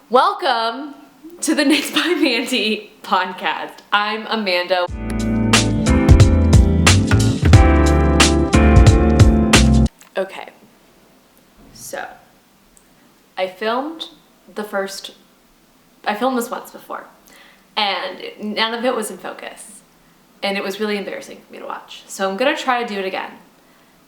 Welcome to the Knits by Mandy podcast. I'm Amanda. Okay, so I filmed this once before, and none of it was in focus, and it was really embarrassing for me to watch. So I'm gonna try to do it again.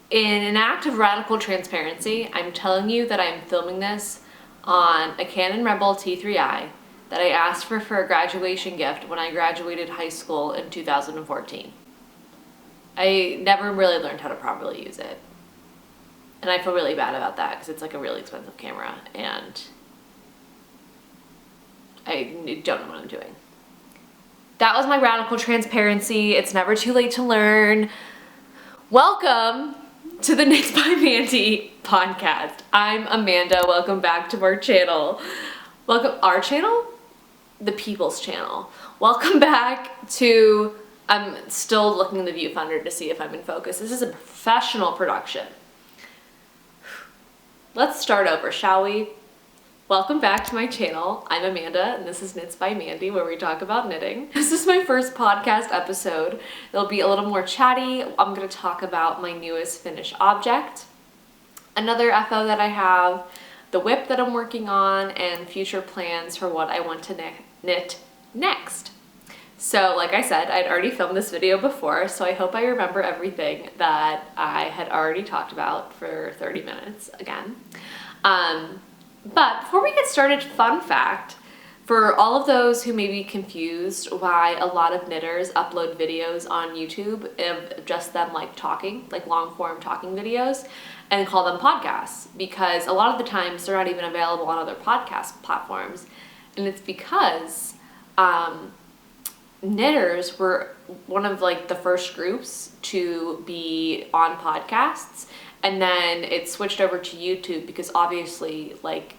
In an act of radical transparency, I'm telling you that I'm filming this on a Canon Rebel T3i that I asked for a graduation gift when I graduated high school in 2014. I never really learned how to properly use it. And I feel really bad about that because it's like a really expensive camera and I don't know what I'm doing. That was my radical transparency. It's never too late to learn. Welcome to the Knits by Mandy podcast. I'm Amanda. Welcome back to our channel. Our channel? The people's channel. Welcome back to, I'm still looking in the viewfinder to see if I'm in focus. This is a professional production. Let's start over, shall we? Welcome back to my channel. I'm Amanda, and this is Knits by Mandy, where we talk about knitting. This is my first podcast episode. It'll be a little more chatty. I'm going to talk about my newest finished object, another FO that I have, the whip that I'm working on, and future plans for what I want to knit next. So, like I said, I'd already filmed this video before, so I hope I remember everything that I had already talked about for 30 minutes again. But before we get started, fun fact, for all of those who may be confused why a lot of knitters upload videos on YouTube of just them like talking, like long form talking videos, and call them podcasts, because a lot of the times they're not even available on other podcast platforms. And it's because knitters were one of like the first groups to be on podcasts, and then it switched over to YouTube because obviously like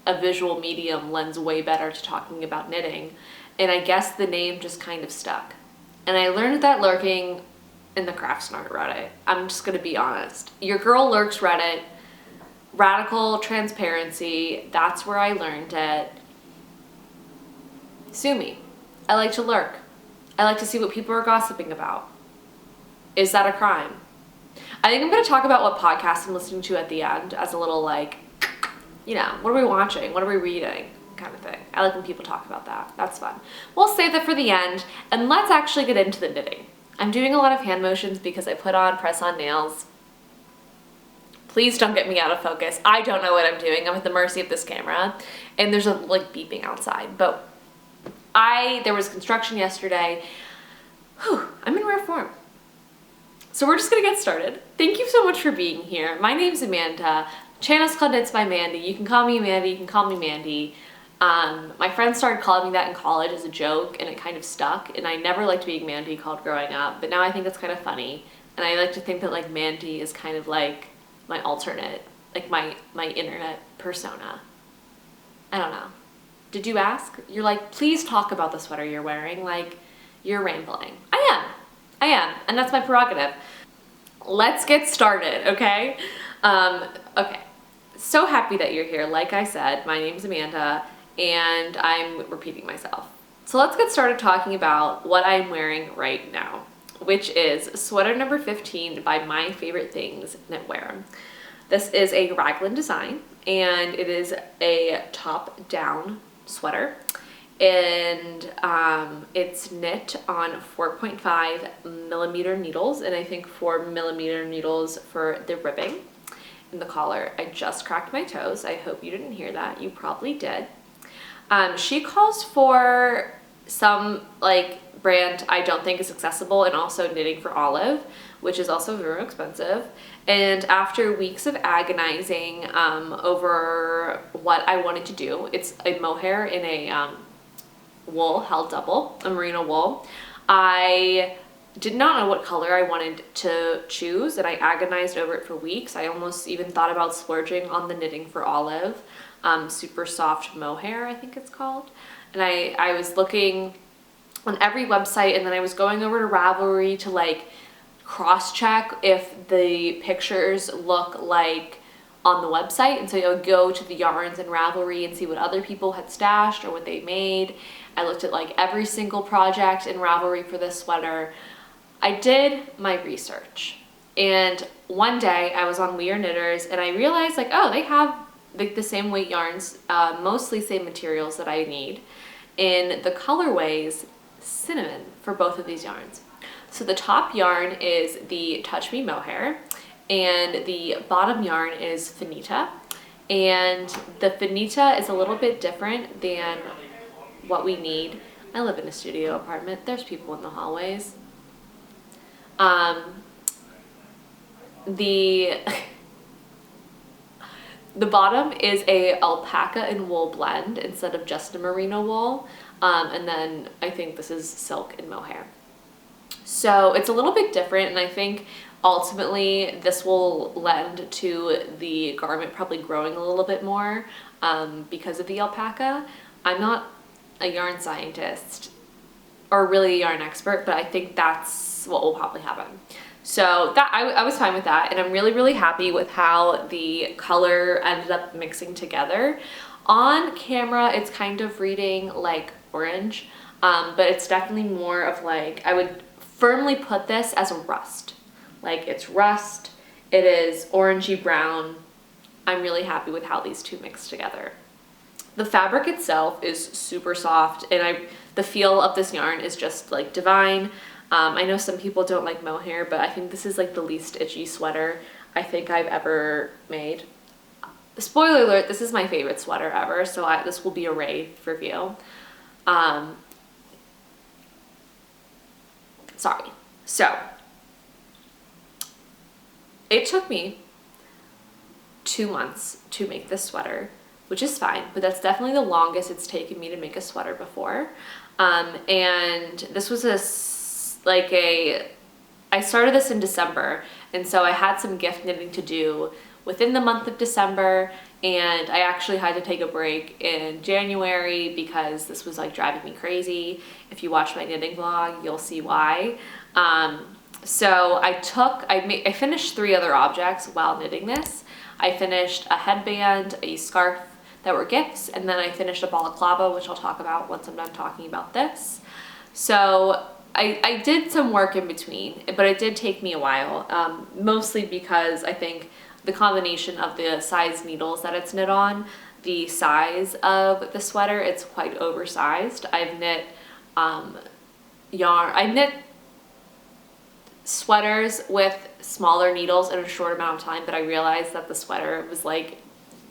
a visual medium lends way better to talking about knitting, and I guess the name just kind of stuck. And I learned that lurking in the Craftsmart Reddit. I'm just gonna be honest. Your girl lurks Reddit, radical transparency, that's where I learned it. Sue me. I like to lurk. I like to see what people are gossiping about. Is that a crime? I think I'm going to talk about what podcast I'm listening to at the end as a little like, you know, what are we watching? What are we reading? Kind of thing. I like when people talk about that. That's fun. We'll save that for the end, and let's actually get into the knitting. I'm doing a lot of hand motions because I put on press-on nails. Please don't get me out of focus. I don't know what I'm doing. I'm at the mercy of this camera, and there's a like beeping outside, but there was construction yesterday. Whew, I'm in rare form. So we're just gonna get started. Thank you so much for being here. My name's Amanda. Channel's called Knits by Mandy. You can call me Amanda, you can call me Mandy. My friends started calling me that in college as a joke, and it kind of stuck, and I never liked being Mandy called growing up, but now I think it's kind of funny, and I like to think that like Mandy is kind of like my alternate, like my internet persona. I don't know. Did you ask? You're like, please talk about the sweater you're wearing. Like, you're rambling. I am, and that's my prerogative. Let's get started, okay? Okay, so happy that you're here. Like I said, my name's Amanda, and I'm repeating myself. So let's get started talking about what I'm wearing right now, which is sweater number 15 by My Favorite Things Knitwear. This is a raglan design, and it is a top-down sweater, and it's knit on 4.5 millimeter needles, and I think 4 millimeter needles for the ribbing in the collar. I just cracked my toes. I hope you didn't hear that. You probably did. She calls for some like brand I don't think is accessible, and also Knitting for Olive, which is also very expensive. And after weeks of agonizing over what I wanted to do, it's a mohair in a wool held double, a merino wool. I did not know what color I wanted to choose, and I agonized over it for weeks. I almost even thought about splurging on the Knitting for Olive super soft mohair, I think it's called. And I was looking on every website, and then I was going over to Ravelry to like cross-check if the pictures look like on the website. And so I would go to the yarns and Ravelry and see what other people had stashed or what they made. I looked at like every single project in Ravelry for this sweater. I did my research. And one day I was on We Are Knitters and I realized like, oh, they have like the same weight yarns, mostly same materials that I need. In the colorways, cinnamon for both of these yarns. So the top yarn is the Touch Me Mohair and the bottom yarn is Finita. And the Finita is a little bit different than what we need. I live in a studio apartment. There's people in the hallways. The bottom is a alpaca and wool blend instead of just a merino wool. And then I think this is silk and mohair. So it's a little bit different, and I think ultimately this will lend to the garment probably growing a little bit more because of the alpaca. I'm not a yarn scientist or really a yarn expert, but I think that's what will probably happen. So that I was fine with that, and I'm really, really happy with how the color ended up mixing together. On camera, it's kind of reading like orange, but it's definitely more of like, I would firmly put this as a rust. Like it's rust, it is orangey brown. I'm really happy with how these two mix together. The fabric itself is super soft, and the feel of this yarn is just like divine. I know some people don't like mohair, but I think this is like the least itchy sweater I think I've ever made. Spoiler alert, this is my favorite sweater ever, so this will be a rave review. Sorry. So, it took me 2 months to make this sweater, which is fine, but that's definitely the longest it's taken me to make a sweater before. And this was I started this in December, and so I had some gift knitting to do within the month of December, and I actually had to take a break in January because this was like driving me crazy. If you watch my knitting vlog, you'll see why. So I finished 3 other objects while knitting this. I finished a headband, a scarf that were gifts, and then I finished a balaclava, which I'll talk about once I'm done talking about this. So I did some work in between, but it did take me a while, mostly because I think the combination of the size needles that it's knit on, the size of the sweater, it's quite oversized. I've knit sweaters with smaller needles in a short amount of time, but I realized that the sweater was like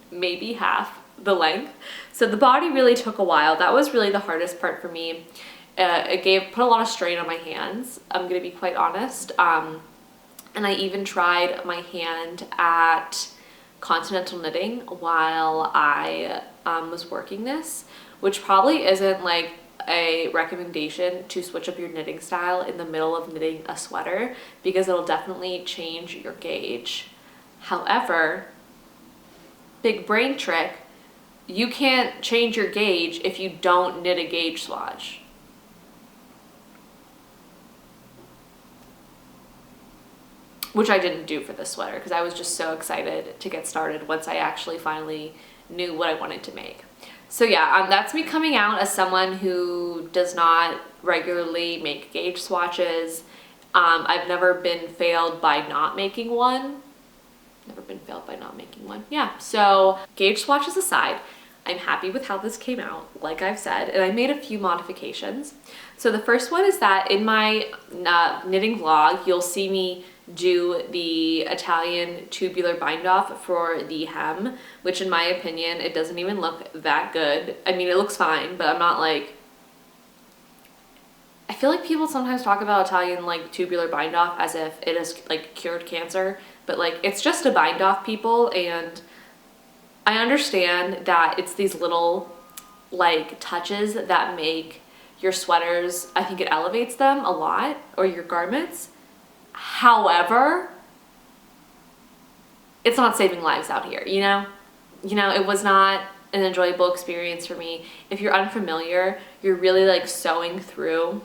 maybe half the length. So the body really took a while. That was really the hardest part for me. It put a lot of strain on my hands, I'm gonna be quite honest. And I even tried my hand at continental knitting while I was working this, which probably isn't like a recommendation to switch up your knitting style in the middle of knitting a sweater, because it'll definitely change your gauge. However, big brain trick, you can't change your gauge if you don't knit a gauge swatch. Which I didn't do for this sweater because I was just so excited to get started once I actually finally knew what I wanted to make. So yeah, that's me coming out as someone who does not regularly make gauge swatches. I've never been failed by not making one. Yeah, so gauge swatches aside, I'm happy with how this came out, like I've said, and I made a few modifications. So the first one is that in my knitting vlog, you'll see me do the Italian tubular bind off for the hem, which in my opinion, it doesn't even look that good. I mean, it looks fine, but I'm not like, I feel like people sometimes talk about Italian like tubular bind off as if it has like cured cancer, but like it's just a bind off, people, and I understand that it's these little like touches that make your sweaters, I think it elevates them a lot, or your garments. However, it's not saving lives out here, you know? It was not an enjoyable experience for me. If you're unfamiliar, you're really like sewing through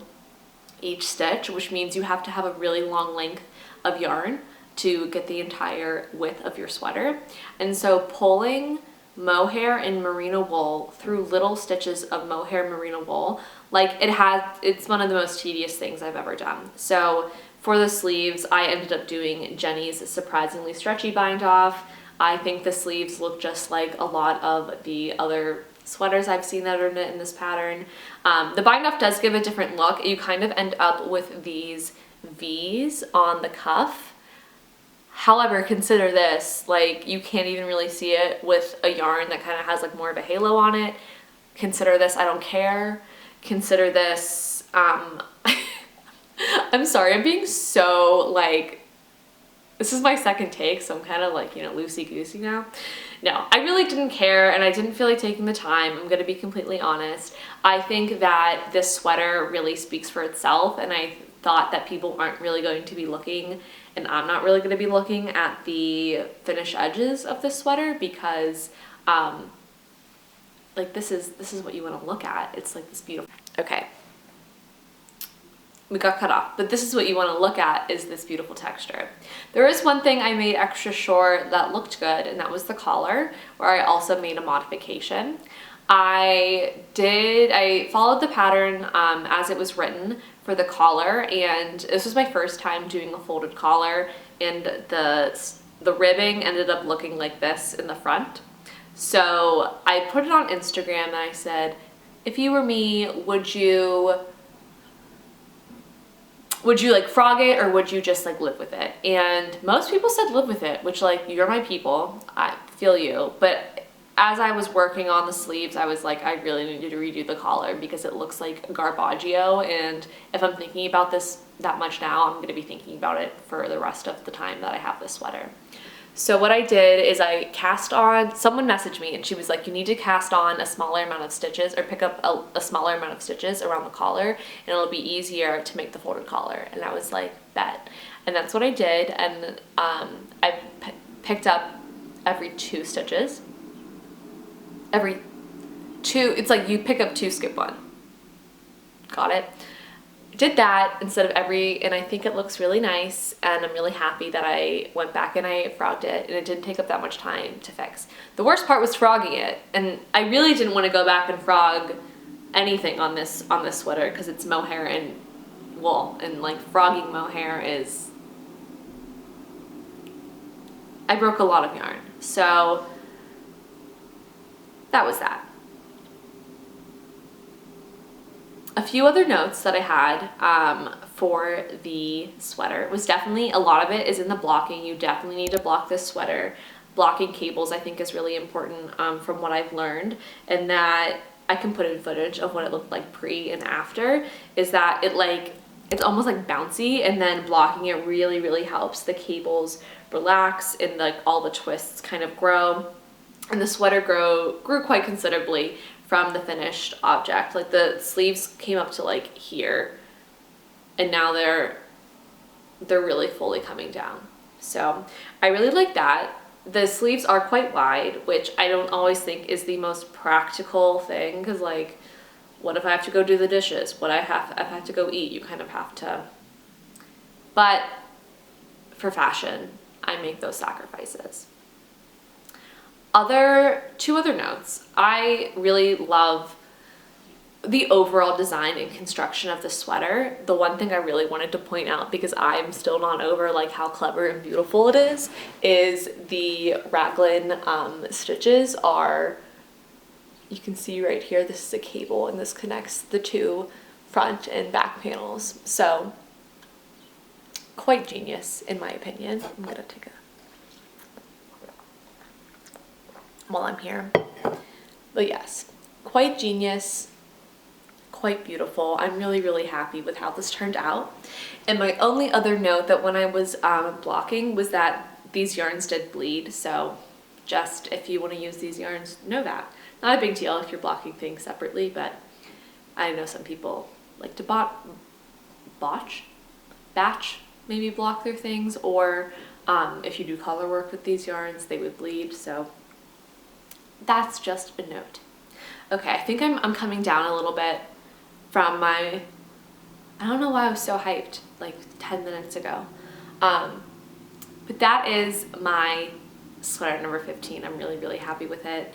each stitch, which means you have to have a really long length of yarn to get the entire width of your sweater. And so pulling mohair and merino wool through little stitches of mohair merino wool, like it's one of the most tedious things I've ever done. So for the sleeves, I ended up doing Jenny's surprisingly stretchy bind off. I think the sleeves look just like a lot of the other sweaters I've seen that are knit in this pattern. The bind off does give a different look. You kind of end up with these V's on the cuff. However, consider this, like you can't even really see it with a yarn that kind of has like more of a halo on it. Consider this, I don't care. Consider this, I'm sorry, I'm being so like, this is my second take, so I'm kind of like, you know, loosey-goosey now. No, I really didn't care and I didn't feel like taking the time. I'm gonna be completely honest. I think that this sweater really speaks for itself, and I thought that people aren't really going to be looking, and I'm not really gonna be looking at the finished edges of this sweater because like this is what you wanna look at. It's like this beautiful, okay. We got cut off, but this is what you want to look at, is this beautiful texture. There is one thing I made extra short that looked good, and that was the collar, where I also made a modification. I followed the pattern as it was written for the collar, and this was my first time doing a folded collar, and the ribbing ended up looking like this in the front. So I put it on Instagram and I said, if you were me, would you like frog it, or would you just like live with it? And most people said live with it, which, like, you're my people, I feel you. But as I was working on the sleeves, I was like, I really needed to redo the collar because it looks like garbaggio, and if I'm thinking about this that much now, I'm gonna be thinking about it for the rest of the time that I have this sweater. So what I did is I cast on, someone messaged me and she was like, you need to cast on a smaller amount of stitches, or pick up a smaller amount of stitches around the collar, and it'll be easier to make the folded collar. And I was like, bet. And that's what I did, and I picked up every 2 stitches. Every 2, it's like you pick up 2, skip 1. Got it? Did that instead of and I think it looks really nice, and I'm really happy that I went back and I frogged it, and it didn't take up that much time to fix. The worst part was frogging it, and I really didn't want to go back and frog anything on this sweater because it's mohair and wool, and like frogging mohair is, I broke a lot of yarn. So that was that. A few other notes that I had for the sweater was definitely, a lot of it is in the blocking. You definitely need to block this sweater. Blocking cables, I think, is really important from what I've learned, and that I can put in footage of what it looked like pre and after, is that it's almost like bouncy, and then blocking it really, really helps the cables relax and like all the twists kind of grow. And the sweater grew quite considerably from the finished object. Like the sleeves came up to like here, and now they're really fully coming down. So I really like that. The sleeves are quite wide, which I don't always think is the most practical thing, because like, what if I have to go do the dishes? What if I have to go eat? You kind of have to. But for fashion, I make those sacrifices. Two other notes. I really love the overall design and construction of the sweater. The one thing I really wanted to point out, because I'm still not over like how clever and beautiful it is the raglan stitches are, you can see right here, this is a cable and this connects the 2 front and back panels. So quite genius in my opinion. I'm gonna take a while I'm here. But yes, quite genius, quite beautiful. I'm really, really happy with how this turned out. And my only other note that when I was blocking was that these yarns did bleed. So just if you want to use these yarns, know that. Not a big deal if you're blocking things separately, but I know some people like to batch maybe block their things, or if you do color work with these yarns, they would bleed. So that's just a note. Okay, I think I'm coming down a little bit from my, I don't know why I was so hyped like 10 minutes ago. But that is my sweater number 15. I'm really, really happy with it.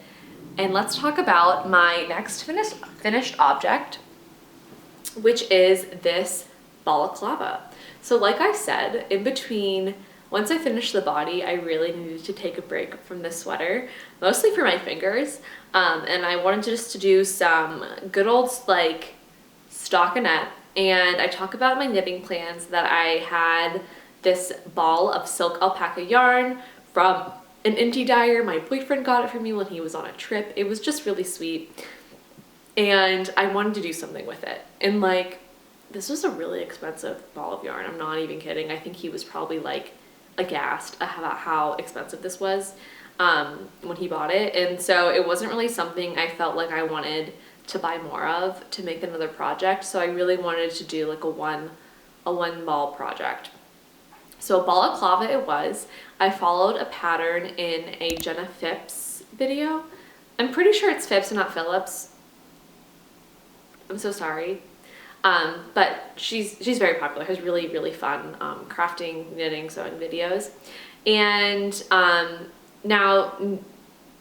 And let's talk about my next finished object, which is this balaclava. So like I said, in between, once I finished the body, I really needed to take a break from this sweater, mostly for my fingers. And I wanted just to do some good old like stockinette. And I talk about my knitting plans that I had this ball of silk alpaca yarn from an indie dyer. My boyfriend got it for me when he was on a trip. It was just really sweet. And I wanted to do something with it. And like, this was a really expensive ball of yarn. I'm not even kidding. I think he was probably like aghast about how expensive this was when he bought it. And so it wasn't really something I felt like I wanted to buy more of to make another project. So I really wanted to do like a one ball project. So balaclava it was. I followed a pattern in a Jenna Phipps video. I'm pretty sure it's Phipps and not Phillips. I'm so sorry. But she's very popular, has really, really fun crafting, knitting, sewing videos. And now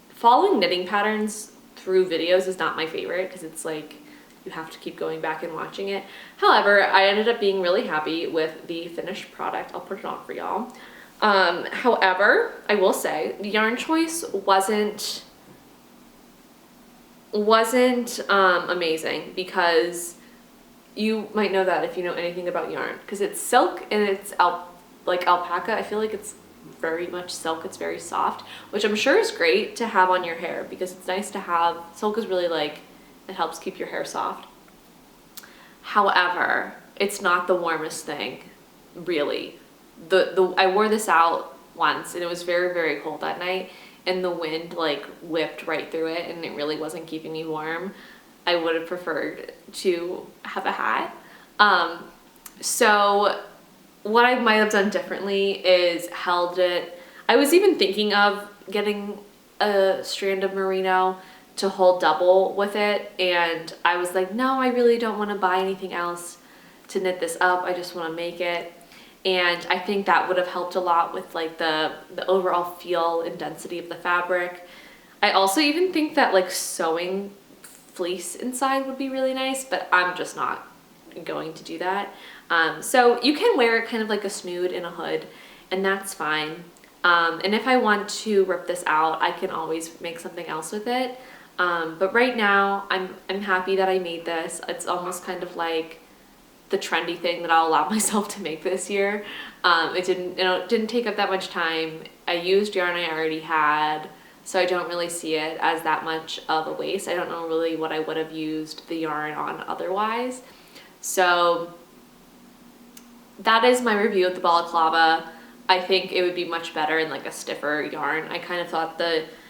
following knitting patterns through videos is not my favorite because it's like you have to keep going back and watching it. However, I ended up being really happy with the finished product. I'll put it on for y'all. However, I will say the yarn choice wasn't amazing, because you might know that if you know anything about yarn, because it's silk and it's like alpaca. I feel like it's very much silk. It's very soft, which I'm sure is great to have on your hair because it's nice to have. Silk is really like, it helps keep your hair soft. However, it's not the warmest thing, really. I wore this out once and it was very, very cold that night, and the wind like whipped right through it and it really wasn't keeping me warm. I would have preferred to have a hat. So what I might have done differently is held it. I was even thinking of getting a strand of merino to hold double with it, and I was like, no, I really don't want to buy anything else to knit this up. I just want to make it. And I think that would have helped a lot with like the overall feel and density of the fabric. I also even think that like sewing fleece inside would be really nice, but I'm just not going to do that. So you can wear it kind of like a snood and a hood, and that's fine. And if I want to rip this out, I can always make something else with it. But right now I'm happy that I made this. It's almost kind of like the trendy thing that I'll allow myself to make this year. It didn't take up that much time. I used yarn I already had, so I don't really see it as that much of a waste. I don't know really what I would have used the yarn on otherwise. So that is my review of the balaclava. I think it would be much better in like a stiffer yarn. I kind of thought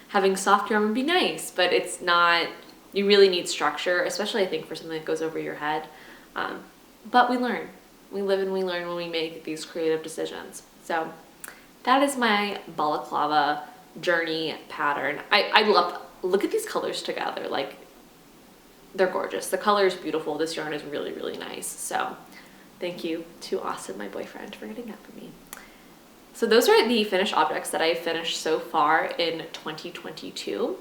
having soft yarn would be nice, but it's not. You really need structure, especially I think for something that goes over your head. But we learn. We live and we learn when we make these creative decisions. So that is my balaclava journey pattern. I love, look at these colors together. Like, they're gorgeous. The color is beautiful. This yarn is really, really nice. So thank you to Austin, my boyfriend, for getting that for me. So those are the finished objects that I finished so far in 2022.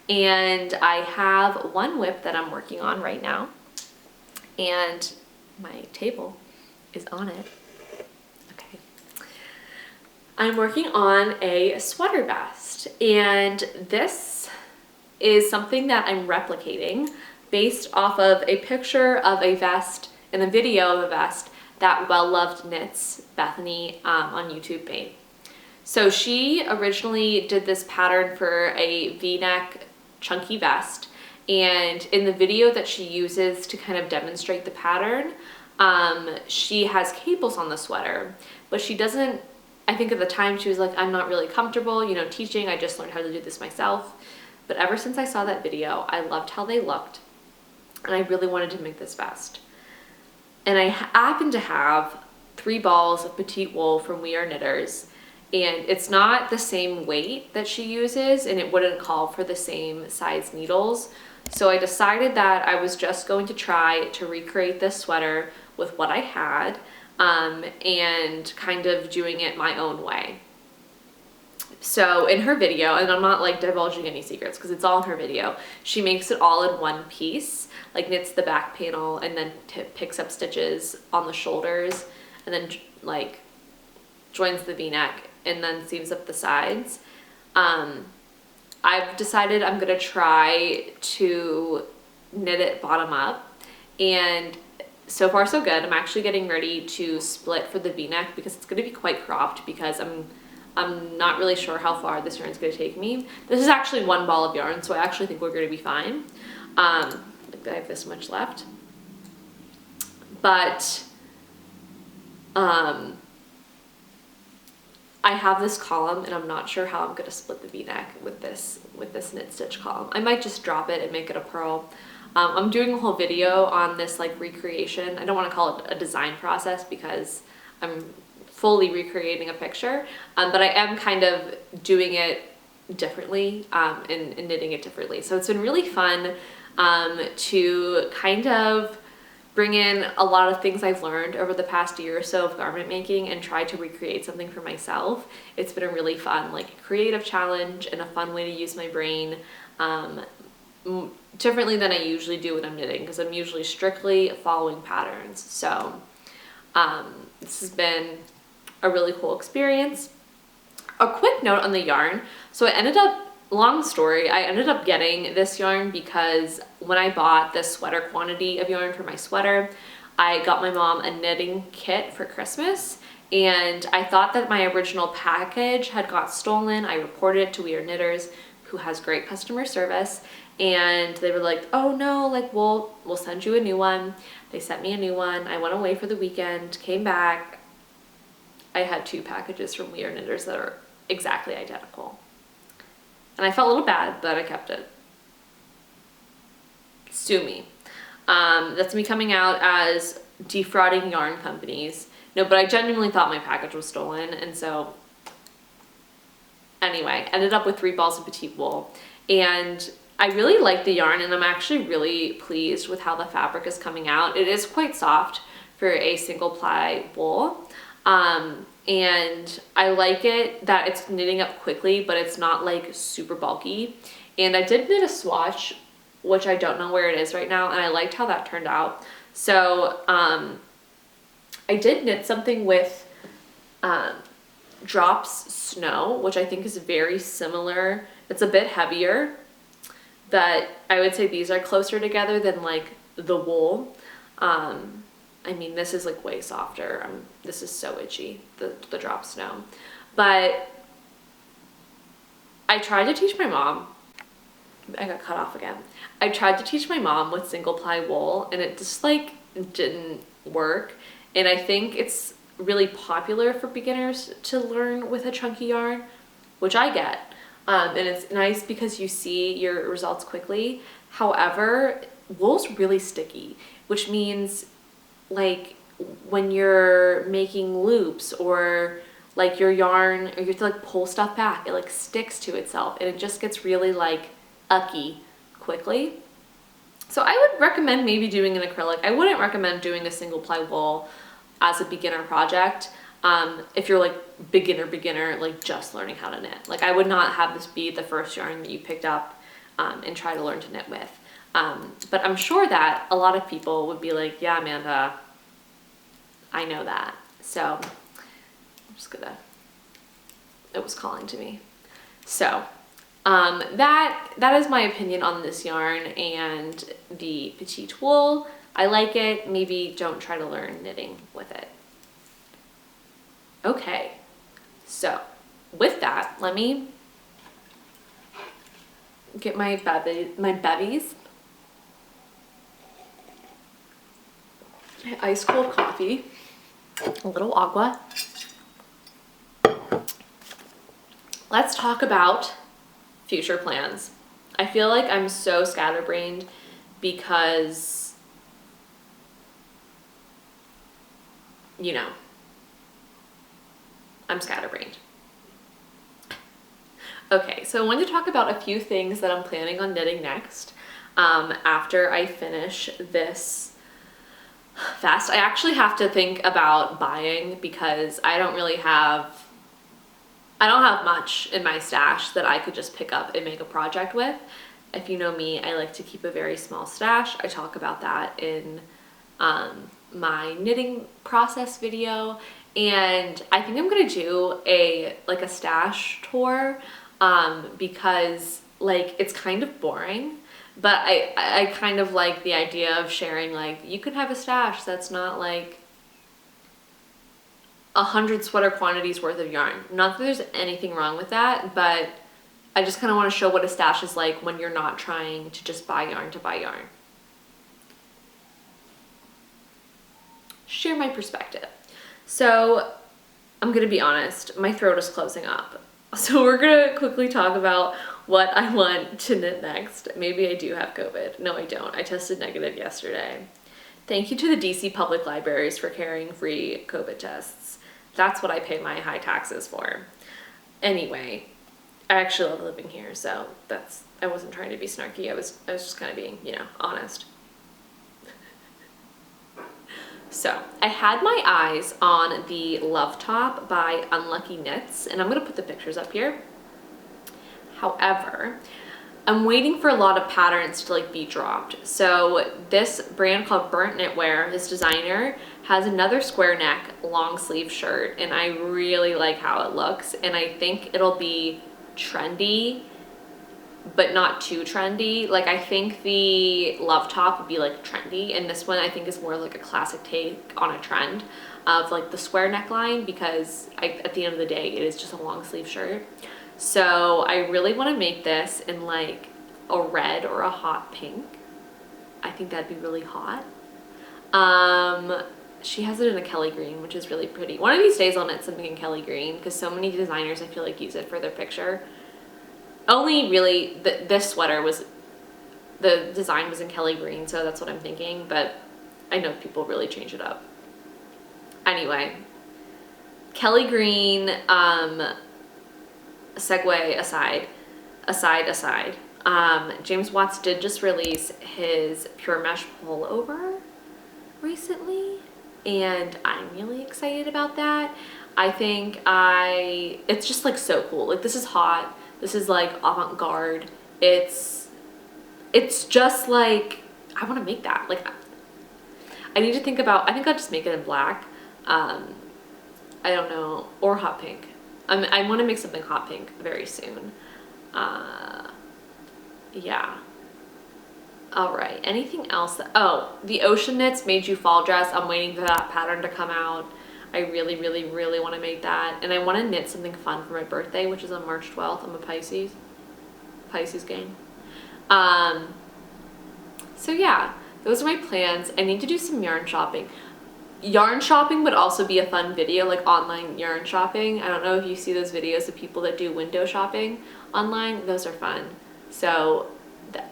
And I have one whip that I'm working on right now. And my table is on it. Okay. I'm working on a sweater vest, and this is something that I'm replicating based off of a picture of a vest and a video of a vest that Well Loved Knits Bethany on YouTube made. So she originally did this pattern for a V-neck chunky vest, and in the video that she uses to kind of demonstrate the pattern, she has cables on the sweater, but she doesn't, I think at the time she was like, I'm not really comfortable, you know, teaching, I just learned how to do this myself. But ever since I saw that video, I loved how they looked, and I really wanted to make this vest. And I happen to have 3 balls of petite wool from We Are Knitters, and it's not the same weight that she uses, and it wouldn't call for the same size needles. So I decided that I was just going to try to recreate this sweater with what I had, and kind of doing it my own way. So in her video, and I'm not like divulging any secrets because it's all in her video, she makes it all in one piece, like knits the back panel and then picks up stitches on the shoulders and then like joins the v-neck and then seams up the sides. I've decided I'm gonna try to knit it bottom up, and so far so good. I'm actually getting ready to split for the v-neck because it's gonna be quite cropped because I'm not really sure how far this yarn is gonna take me. This is actually one ball of yarn, so I actually think we're gonna be fine. Like I have this much left, but I have this column and I'm not sure how I'm gonna split the v-neck with this knit stitch column. I might just drop it and make it a purl. I'm doing a whole video on this like recreation. I don't want to call it a design process because I'm fully recreating a picture, but I am kind of doing it differently and knitting it differently. So it's been really fun to kind of bring in a lot of things I've learned over the past year or so of garment making and try to recreate something for myself. It's been a really fun like creative challenge and a fun way to use my brain differently than I usually do when I'm knitting, because I'm usually strictly following patterns. So this has been a really cool experience. A quick note on the yarn. So I ended up, long story, I ended up getting this yarn because when I bought the sweater quantity of yarn for my sweater, I got my mom a knitting kit for Christmas, and I thought that my original package had got stolen. I reported it to We Are Knitters, who has great customer service, and they were like, oh no, like we'll send you a new one. They sent me a new one. I went away for the weekend, came back. I had 2 packages from We Are Knitters that are exactly identical. And I felt a little bad, but I kept it. Sue me. That's me coming out as defrauding yarn companies. No, but I genuinely thought my package was stolen, and so anyway, ended up with 3 balls of petite wool. And I really like the yarn, and I'm actually really pleased with how the fabric is coming out. It is quite soft for a single ply wool. And I like it that it's knitting up quickly, but it's not like super bulky. And I did knit a swatch, which I don't know where it is right now, and I liked how that turned out. So I did knit something with Drops Snow, which I think is very similar. It's a bit heavier, but I would say these are closer together than like the wool. I mean, this is like way softer. This is so itchy, the Drop Snow. But I tried to teach my mom, I got cut off again. I tried to teach my mom with single ply wool, and it just like didn't work. And I think it's really popular for beginners to learn with a chunky yarn, which I get. And it's nice because you see your results quickly. However, wool's really sticky, which means like when you're making loops or like your yarn, or you have to like pull stuff back, it like sticks to itself and it just gets really like ucky quickly. So I would recommend maybe doing an acrylic. I wouldn't recommend doing a single ply wool as a beginner project. If you're like beginner, like just learning how to knit. Like I would not have this be the first yarn that you picked up and try to learn to knit with. But I'm sure that a lot of people would be like, yeah, Amanda, I know that. So I'm just gonna, it was calling to me. So that is my opinion on this yarn and the petite wool. I like it. Maybe don't try to learn knitting with it. Okay, so with that, let me get my bevies. Ice cold coffee, a little agua. Let's talk about future plans. I feel like I'm so scatterbrained because, you know, I'm scatterbrained. Okay, so I wanted to talk about a few things that I'm planning on knitting next after I finish this fast. I actually have to think about buying because I don't really have I don't have much in my stash that I could just pick up and make a project with. If you know me, I like to keep a very small stash. I talk about that in my knitting process video, and I think I'm gonna do a stash tour because like it's kind of boring, but I kind of like the idea of sharing, like, you can have a stash that's not like 100 sweater quantities worth of yarn. Not that there's anything wrong with that, but I just kind of want to show what a stash is like when you're not trying to just buy yarn to buy yarn. Share my perspective. So I'm gonna be honest, my throat is closing up. So we're gonna quickly talk about what I want to knit next. Maybe I do have COVID. No, I don't. I tested negative yesterday. Thank you to the DC public libraries for carrying free COVID tests. That's what I pay my high taxes for. Anyway, I actually love living here, so I wasn't trying to be snarky. I was just kind of being, honest. So I had my eyes on the Love Top by Unlucky Knits, and I'm gonna put the pictures up here. However, I'm waiting for a lot of patterns to be dropped. So this brand called Burnt Knitwear, his designer, has another square neck long sleeve shirt, and I really like how it looks, and I think it'll be trendy, but not too trendy. Like, I think the Love Top would be trendy, and this one I think is more like a classic take on a trend of the square neckline, because at the end of the day it is just a long sleeve shirt. So I really want to make this in a red or a hot pink. I think that'd be really hot. She has it in a Kelly green, which is really pretty. One of these days I'll knit something in Kelly green, because so many designers I feel use it for their picture. Only really this sweater the design was in Kelly green, so that's what I'm thinking, but I know people really change it up. Anyway, Kelly green, segue aside, James Watts did just release his pure mesh pullover recently, and I'm really excited about that. I think it's just so cool. This is hot. This is avant-garde. It's just I want to make that. I need to think about, I think I'll just make it in black. I don't know, or hot pink. I want to make something hot pink very soon. Yeah. All right, anything else? Oh, the Ocean Knits Made You Fall dress. I'm waiting for that pattern to come out. I really, really, really want to make that. And I want to knit something fun for my birthday, which is on March 12th. I'm a Pisces gang. So yeah, those are my plans. I need to do some yarn shopping. Yarn shopping would also be a fun video, online yarn shopping. I don't know if you see those videos of people that do window shopping online. Those are fun. So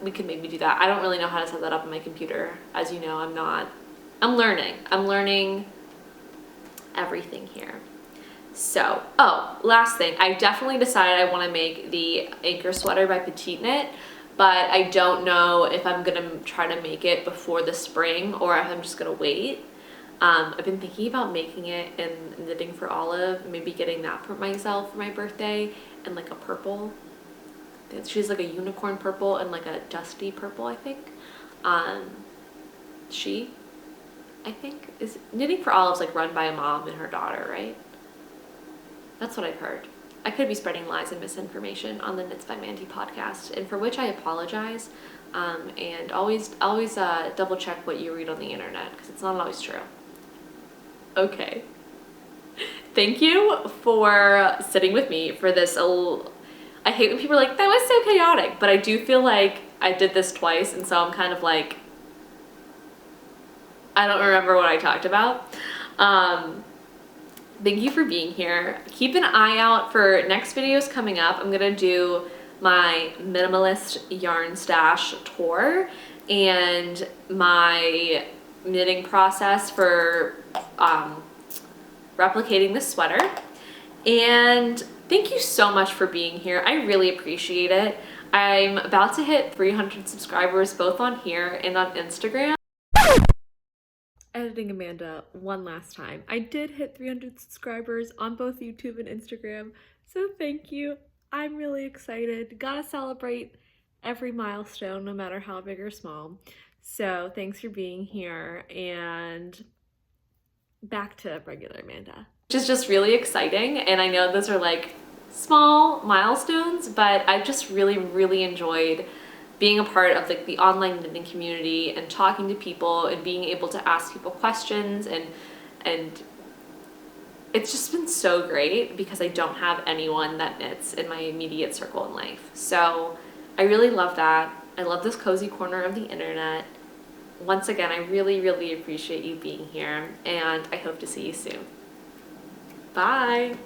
we could maybe do that. I don't really know how to set that up on my computer. As you know, I'm learning everything here. So, last thing, I definitely decided I want to make the anchor sweater by Petite Knit, but I don't know if I'm gonna try to make it before the spring or if I'm just gonna wait. I've been thinking about making it in Knitting for Olive, maybe getting that for myself for my birthday, and a purple. She's a unicorn purple and a dusty purple, I think. I think is Knitting for Olive's run by a mom and her daughter, right? That's what I've heard. I could be spreading lies and misinformation on the Knits by Mandy podcast, and for which I apologize. And always double check what you read on the internet, because it's not always true. Okay. Thank you for sitting with me for this. I hate when people are that was so chaotic, but I do feel I did this twice, and so I'm kind of I don't remember what I talked about. Thank you for being here. Keep an eye out for next videos coming up. I'm gonna do my minimalist yarn stash tour and my knitting process for replicating this sweater. And thank you so much for being here. I really appreciate it. I'm about to hit 300 subscribers both on here and on Instagram. Editing Amanda one last time. I did hit 300 subscribers on both YouTube and Instagram. So thank you. I'm really excited. Gotta celebrate every milestone, no matter how big or small. So thanks for being here, and back to regular Amanda. Which is just really exciting, and I know those are like small milestones, but I've just really enjoyed being a part of like the online knitting community and talking to people and being able to ask people questions, and it's just been so great because I don't have anyone that knits in my immediate circle in life. So I really love that. I love this cozy corner of the internet. Once again, I really appreciate you being here, and I hope to see you soon. Bye.